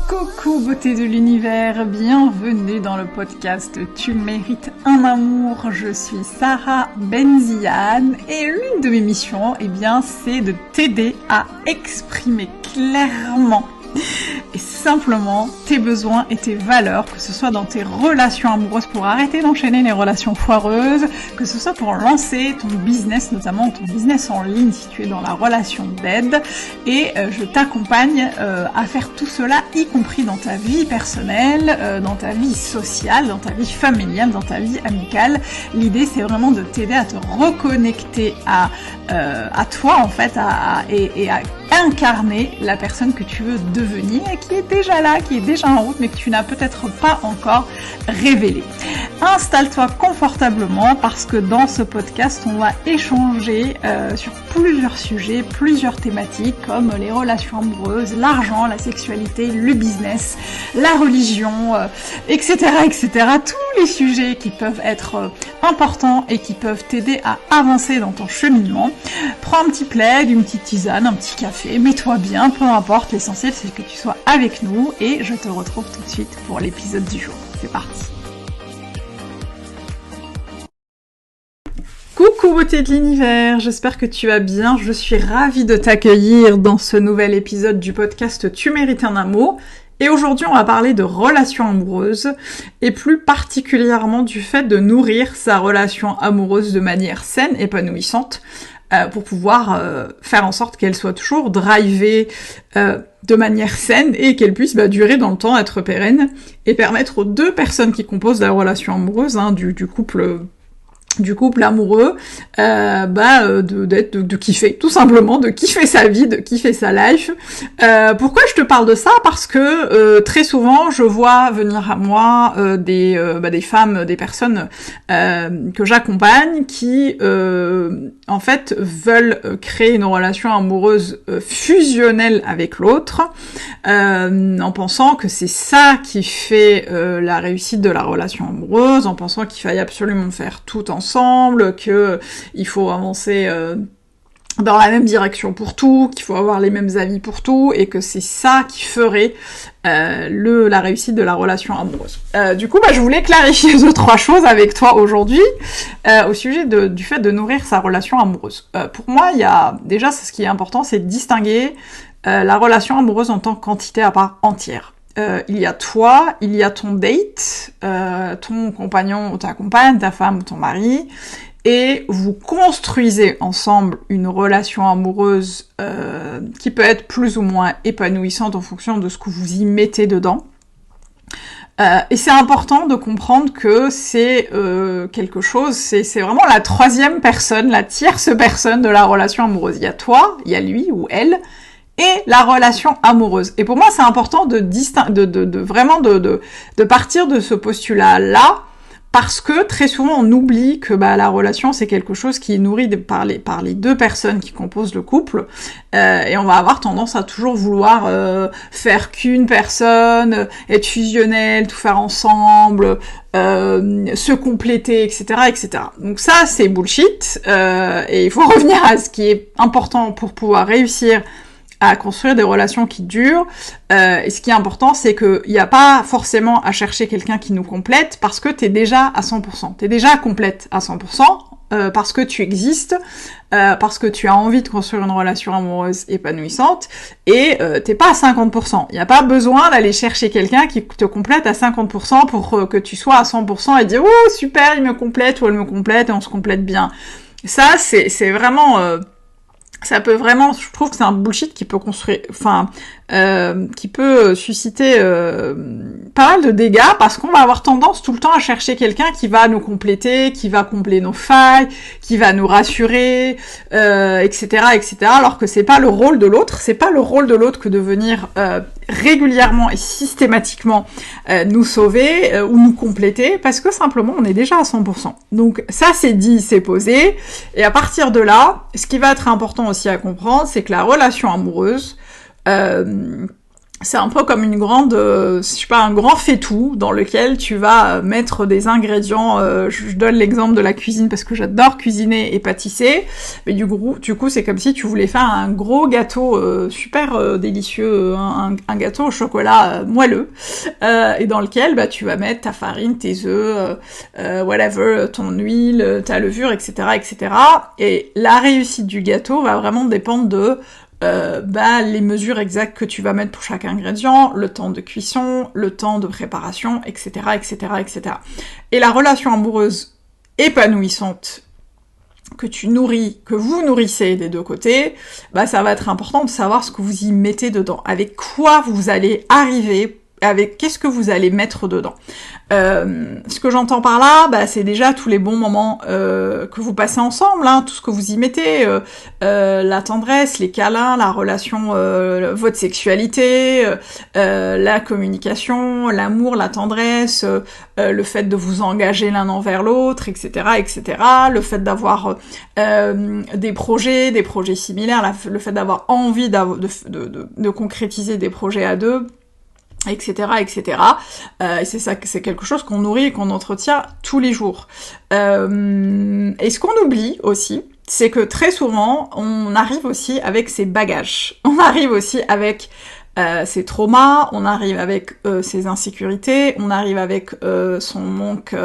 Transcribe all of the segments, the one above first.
Coucou beauté de l'univers, bienvenue dans le podcast Tu mérites un amour. Je suis Sarah Benziane et l'une de mes missions, c'est de t'aider à exprimer clairement et simplement tes besoins et tes valeurs, que ce soit dans tes relations amoureuses pour arrêter d'enchaîner les relations foireuses, que ce soit pour lancer ton business, notamment ton business en ligne si tu es dans la relation d'aide, et je t'accompagne à faire tout cela, y compris dans ta vie personnelle, dans ta vie sociale, dans ta vie familiale, dans ta vie amicale. L'idée c'est vraiment de t'aider à te reconnecter à toi en fait, et à incarner la personne que tu veux devenir et qui est déjà là, qui est déjà en route mais que tu n'as peut-être pas encore révélé. Installe-toi confortablement parce que dans ce podcast on va échanger sur plusieurs sujets, plusieurs thématiques comme les relations amoureuses, l'argent, la sexualité, le business, la religion, etc. etc. Tous les sujets qui peuvent être importants et qui peuvent t'aider à avancer dans ton cheminement. Prends un petit plaid, une petite tisane, un petit café, mets-toi bien, peu importe, l'essentiel c'est que tu sois avec nous et je te retrouve tout de suite pour l'épisode du jour. C'est parti. Coucou beauté de l'univers, j'espère que tu vas bien, je suis ravie de t'accueillir dans ce nouvel épisode du podcast Tu mérites un amour. Et aujourd'hui, on va parler de relations amoureuses, et plus particulièrement du fait de nourrir sa relation amoureuse de manière saine, épanouissante, pour pouvoir faire en sorte qu'elle soit toujours drivée de manière saine et qu'elle puisse durer dans le temps, être pérenne, et permettre aux deux personnes qui composent la relation amoureuse, du couple amoureux, de kiffer, tout simplement, de kiffer sa vie, de kiffer sa life. Pourquoi je te parle de ça? Parce que très souvent, je vois venir à moi des femmes, des personnes que j'accompagne qui, en fait, veulent créer une relation amoureuse fusionnelle avec l'autre, en pensant que c'est ça qui fait la réussite de la relation amoureuse, en pensant qu'il faille absolument faire tout ensemble, que il faut avancer dans la même direction pour tout, qu'il faut avoir les mêmes avis pour tout, et que c'est ça qui ferait la réussite de la relation amoureuse. Du coup, je voulais clarifier 2-3 choses avec toi aujourd'hui au sujet du fait de nourrir sa relation amoureuse. Pour moi, il y a déjà, ce qui est important, c'est de distinguer la relation amoureuse en tant qu'entité à part entière. Il y a toi, il y a ton date, ton compagnon ou ta compagne, ta femme ou ton mari, et vous construisez ensemble une relation amoureuse qui peut être plus ou moins épanouissante en fonction de ce que vous y mettez dedans. Et c'est important de comprendre que c'est quelque chose, c'est vraiment la troisième personne, la tierce personne de la relation amoureuse. Il y a toi, il y a lui ou elle, et la relation amoureuse. Et pour moi, c'est important de partir de ce postulat-là, parce que très souvent, on oublie que la relation, c'est quelque chose qui est nourri par les deux personnes qui composent le couple, et on va avoir tendance à toujours vouloir faire qu'une personne, être fusionnel, tout faire ensemble, se compléter, etc., etc. Donc ça, c'est bullshit, et il faut revenir à ce qui est important pour pouvoir réussir à construire des relations qui durent, et ce qui est important, c'est qu'il n'y a pas forcément à chercher quelqu'un qui nous complète, parce que t'es déjà à 100%, t'es déjà complète à 100%, parce que tu existes, parce que tu as envie de construire une relation amoureuse épanouissante, et t'es pas à 50%. Il n'y a pas besoin d'aller chercher quelqu'un qui te complète à 50% pour que tu sois à 100% et dire « Oh, super, il me complète » ou « Elle me complète » et on se complète bien. Ça, c'est vraiment... ça peut vraiment, je trouve que c'est un bullshit qui peut qui peut susciter pas mal de dégâts, parce qu'on va avoir tendance tout le temps à chercher quelqu'un qui va nous compléter, qui va combler nos failles, qui va nous rassurer, etc., etc., alors que c'est pas le rôle de l'autre, que de venir régulièrement et systématiquement nous sauver ou nous compléter, parce que simplement on est déjà à 100%. Donc ça c'est dit, c'est posé, et à partir de là, ce qui va être important aussi à comprendre, c'est que la relation amoureuse, c'est un peu comme une grande, je sais pas, un grand faitout dans lequel tu vas mettre des ingrédients. Je donne l'exemple de la cuisine parce que j'adore cuisiner et pâtisser. Mais du coup, c'est comme si tu voulais faire un gros gâteau super délicieux, un gâteau au chocolat moelleux, et dans lequel bah tu vas mettre ta farine, tes œufs, whatever, ton huile, ta levure, etc., etc. Et la réussite du gâteau va vraiment dépendre de les mesures exactes que tu vas mettre pour chaque ingrédient, le temps de cuisson, le temps de préparation, etc., etc., etc. Et la relation amoureuse épanouissante que tu nourris, que vous nourrissez des deux côtés, bah ça va être important de savoir ce que vous y mettez dedans, avec quoi vous allez arriver, avec qu'est-ce que vous allez mettre dedans. Ce que j'entends par là, bah, c'est déjà tous les bons moments que vous passez ensemble, hein, tout ce que vous y mettez, la tendresse, les câlins, la relation, votre sexualité, la communication, l'amour, la tendresse, le fait de vous engager l'un envers l'autre, etc., etc., le fait d'avoir des projets similaires, le fait d'avoir envie de concrétiser des projets à deux, etc., etc. Et c'est ça, c'est quelque chose qu'on nourrit et qu'on entretient tous les jours. Et ce qu'on oublie aussi, c'est que très souvent, on arrive aussi avec ses bagages. On arrive aussi avec ses traumas, on arrive avec ses insécurités, on arrive avec son manque,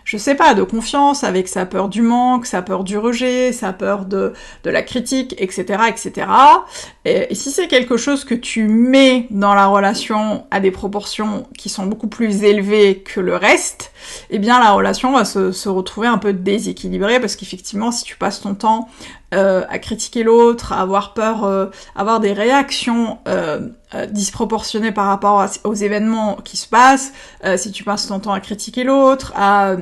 je sais pas, de confiance, avec sa peur du manque, sa peur du rejet, sa peur de la critique, etc., etc. Et si c'est quelque chose que tu mets dans la relation à des proportions qui sont beaucoup plus élevées que le reste, eh bien la relation va se retrouver un peu déséquilibrée, parce qu'effectivement, si tu passes ton temps à critiquer l'autre, à avoir peur, avoir des réactions disproportionnées par rapport aux événements qui se passent, si tu passes ton temps à critiquer l'autre, à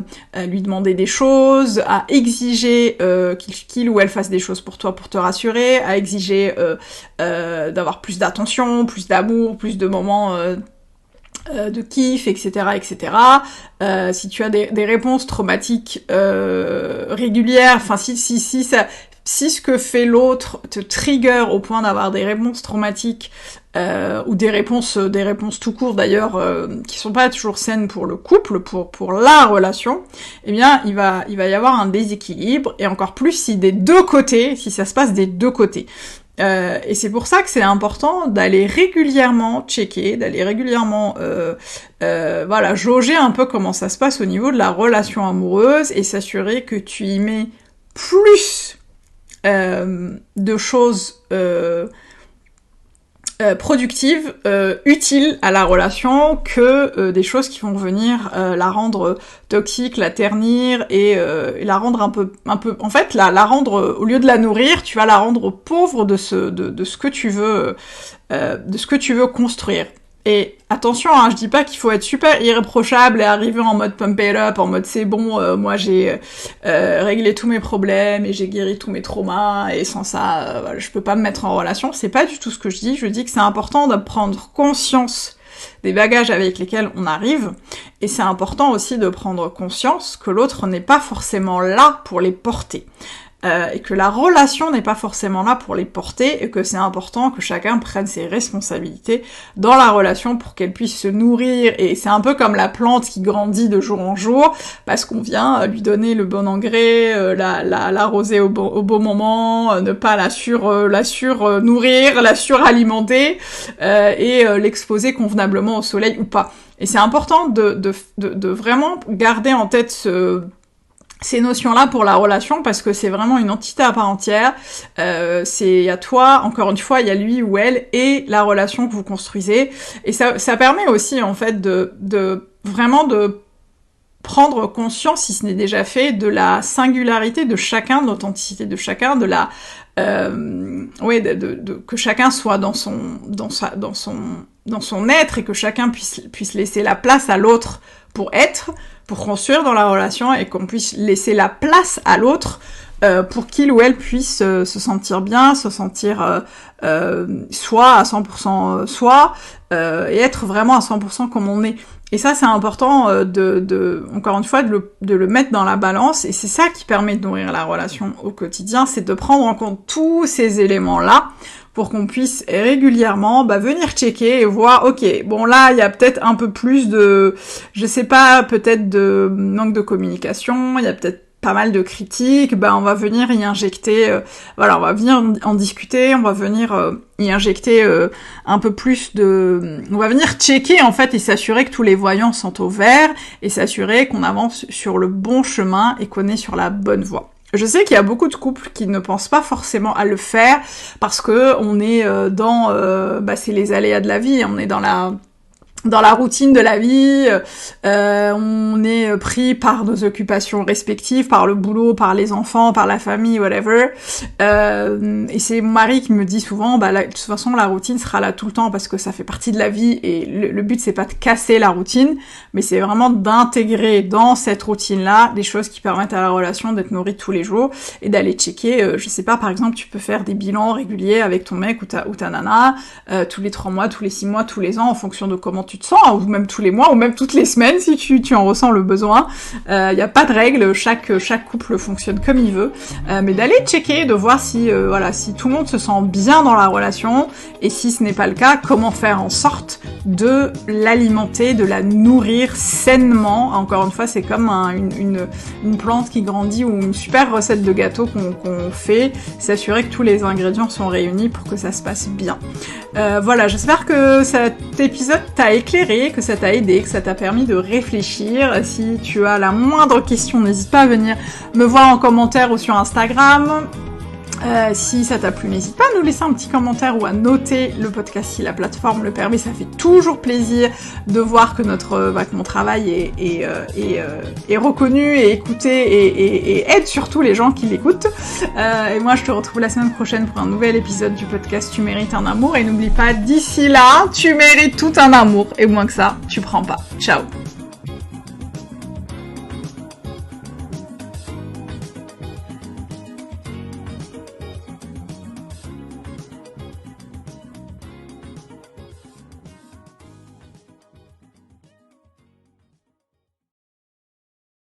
lui demander des choses, à exiger qu'il ou elle fasse des choses pour toi pour te rassurer, à exiger d'avoir plus d'attention, plus d'amour, plus de moments de kiff, etc., etc. Si tu as des réponses traumatiques régulières, enfin si ce que fait l'autre te trigger au point d'avoir des réponses traumatiques, ou des réponses tout court d'ailleurs, qui sont pas toujours saines pour le couple, pour la relation, eh bien il va y avoir un déséquilibre, et encore plus si ça se passe des deux côtés. Et c'est pour ça que c'est important d'aller régulièrement checker, d'aller régulièrement jauger un peu comment ça se passe au niveau de la relation amoureuse, et s'assurer que tu y mets plus de choses productives, utiles à la relation, que des choses qui vont venir la rendre toxique, la ternir, et la rendre un peu, en fait, la rendre, au lieu de la nourrir, tu vas la rendre pauvre de ce que tu veux, de ce que tu veux construire. Et attention, hein, je dis pas qu'il faut être super irréprochable et arriver en mode pump it up, en mode c'est bon, moi j'ai réglé tous mes problèmes et j'ai guéri tous mes traumas, et sans ça, voilà, je peux pas me mettre en relation. C'est pas du tout ce que je dis. Je dis que c'est important de prendre conscience des bagages avec lesquels on arrive, et c'est important aussi de prendre conscience que l'autre n'est pas forcément là pour les porter. Et que la relation n'est pas forcément là pour les porter, et que c'est important que chacun prenne ses responsabilités dans la relation pour qu'elle puisse se nourrir. Et c'est un peu comme la plante qui grandit de jour en jour, parce qu'on vient lui donner le bon engrais, l'arroser au bon moment, ne pas la surnourrir, la suralimenter, et l'exposer convenablement au soleil ou pas. Et c'est important de vraiment garder en tête ces notions-là pour la relation, parce que c'est vraiment une entité à part entière. C'est à toi, encore une fois, il y a lui ou elle, et la relation que vous construisez. Et ça permet aussi, en fait, de vraiment de prendre conscience, si ce n'est déjà fait, de la singularité de chacun, de l'authenticité de chacun, de la que chacun soit dans son être, et que chacun puisse laisser la place à l'autre pour être, pour construire dans la relation, et qu'on puisse laisser la place à l'autre pour qu'il ou elle puisse se sentir bien, se sentir soi, à 100% soi, et être vraiment à 100% comme on est. Et ça, c'est important encore une fois, de le mettre dans la balance, et c'est ça qui permet de nourrir la relation au quotidien, c'est de prendre en compte tous ces éléments-là, pour qu'on puisse régulièrement venir checker et voir, ok, bon là, il y a peut-être un peu plus de, je sais pas, peut-être de manque de communication, il y a peut-être pas mal de critiques, on va venir y injecter, on va venir en discuter, on va venir y injecter un peu plus on va venir checker en fait et s'assurer que tous les voyants sont au vert et s'assurer qu'on avance sur le bon chemin et qu'on est sur la bonne voie. Je sais qu'il y a beaucoup de couples qui ne pensent pas forcément à le faire parce que on est c'est les aléas de la vie, on est dans la routine de la vie, on est pris par nos occupations respectives, par le boulot, par les enfants, par la famille, whatever. Et c'est mon mari qui me dit souvent, de toute façon, la routine sera là tout le temps parce que ça fait partie de la vie et le but, c'est pas de casser la routine, mais c'est vraiment d'intégrer dans cette routine-là des choses qui permettent à la relation d'être nourrie tous les jours et d'aller checker, je sais pas, par exemple, tu peux faire des bilans réguliers avec ton mec ou ta nana, tous les 3 mois, tous les 6 mois, tous les ans, en fonction de comment tu te sens, ou même tous les mois, ou même toutes les semaines si tu en ressens le besoin. Y a pas de règle, chaque couple fonctionne comme il veut, mais d'aller checker, de voir si tout le monde se sent bien dans la relation, et si ce n'est pas le cas, comment faire en sorte de l'alimenter, de la nourrir sainement. Encore une fois, c'est comme une plante qui grandit ou une super recette de gâteau qu'on fait, s'assurer que tous les ingrédients sont réunis pour que ça se passe bien. J'espère que cet épisode t'a éclairé, que ça t'a aidé, que ça t'a permis de réfléchir. Si tu as la moindre question, n'hésite pas à venir me voir en commentaire ou sur Instagram. Si ça t'a plu, n'hésite pas à nous laisser un petit commentaire ou à noter le podcast si la plateforme le permet. Ça fait toujours plaisir de voir que que mon travail est reconnu et écouté et aide surtout les gens qui l'écoutent. Et moi, je te retrouve la semaine prochaine pour un nouvel épisode du podcast Tu mérites un amour. Et n'oublie pas, d'ici là, tu mérites tout un amour. Et moins que ça, tu prends pas. Ciao.